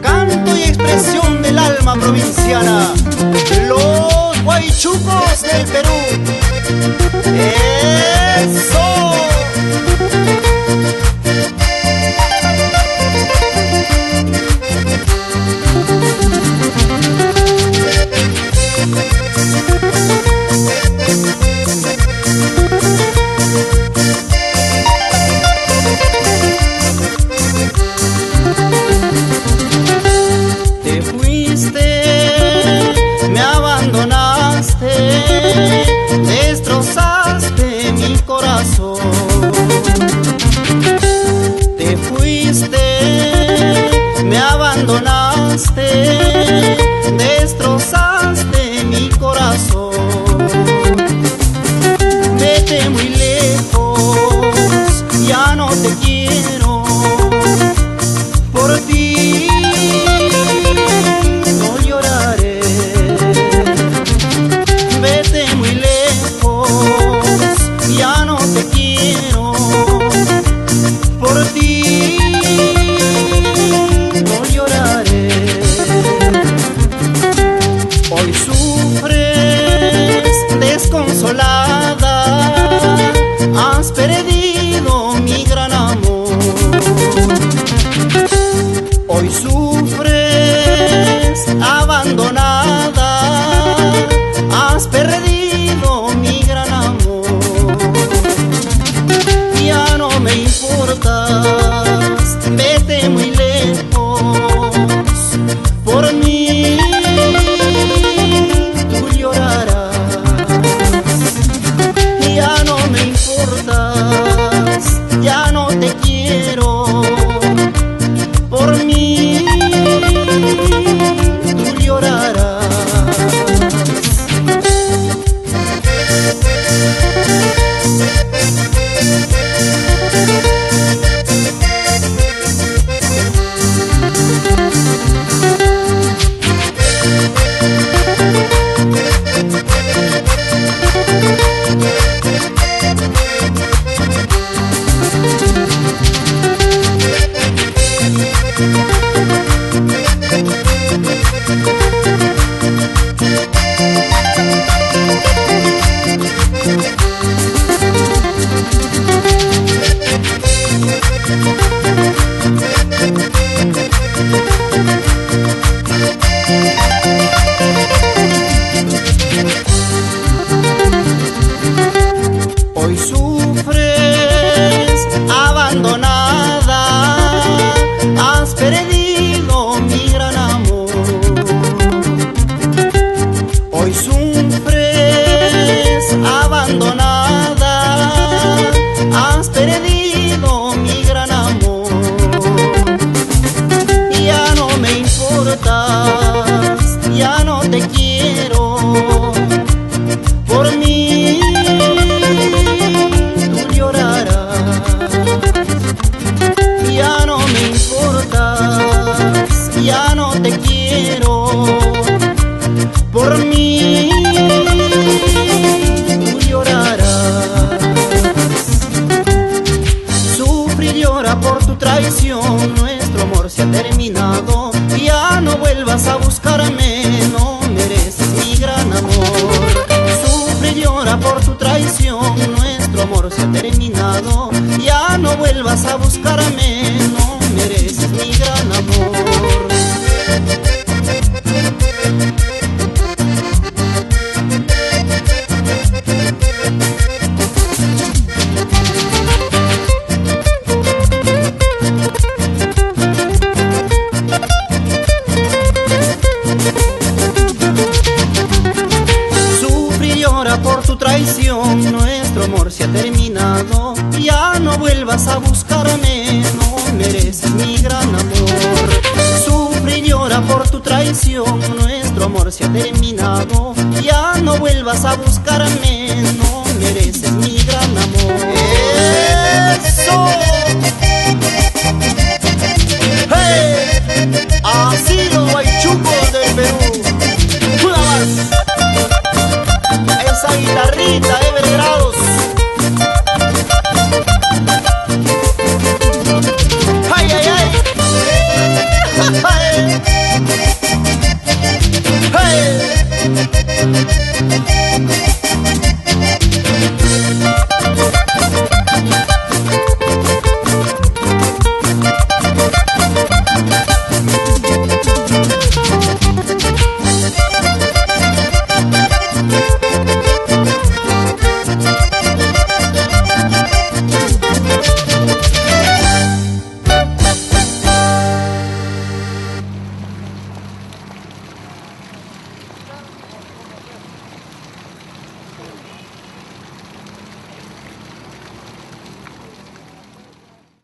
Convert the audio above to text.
Canto y expresión del alma provinciana, los Huaychucos del Perú. ¡Eso! Te fuiste, me abandonaste, destrozaste mi corazón. Te fuiste, me abandonaste, destrozaste mi corazón. Vete muy lejos, ya no te quiero. Por ti no lloraré. Vete muy lejos, ya no te quiero. Por ti no lloraré. Hoy sufres desconsolada, has perdido mi gran amor. Hoy sufres abandonada, has perdido mi gran amor. Ya no me importas, vete muy lejos. Por mí tú llorarás. Ya no me importas, ya no te quiero. Por mí tú llorarás. Hoy sufres abandonada, has perdido mi gran amor. Hoy sufres abandonada, has perdido mi gran amor. Ya no me importas, ya no te quiero. Por mí tú llorarás. Ya no me importas, ya no te quiero. Por mí tú llorarás. Sufre y llora por tu traición, nuestro amor se ha terminado. Ya no vuelvas a buscarme, no mereces mi gran amor. Sufre y llora por tu traición, nuestro amor se ha terminado. Ya no vuelvas a buscarme, no mereces mi gran amor. Por tu traición, nuestro amor se ha terminado. Ya no vuelvas a buscarme, no mereces mi gran amor. Sufre y llora por tu traición, nuestro amor se ha terminado. Ya no vuelvas a buscarme, no mereces mi gran amor. ¡Eso! ¡Hey! Así los Huaychucos del Perú. Una más. Esa guitarrita de Belgrados. pues.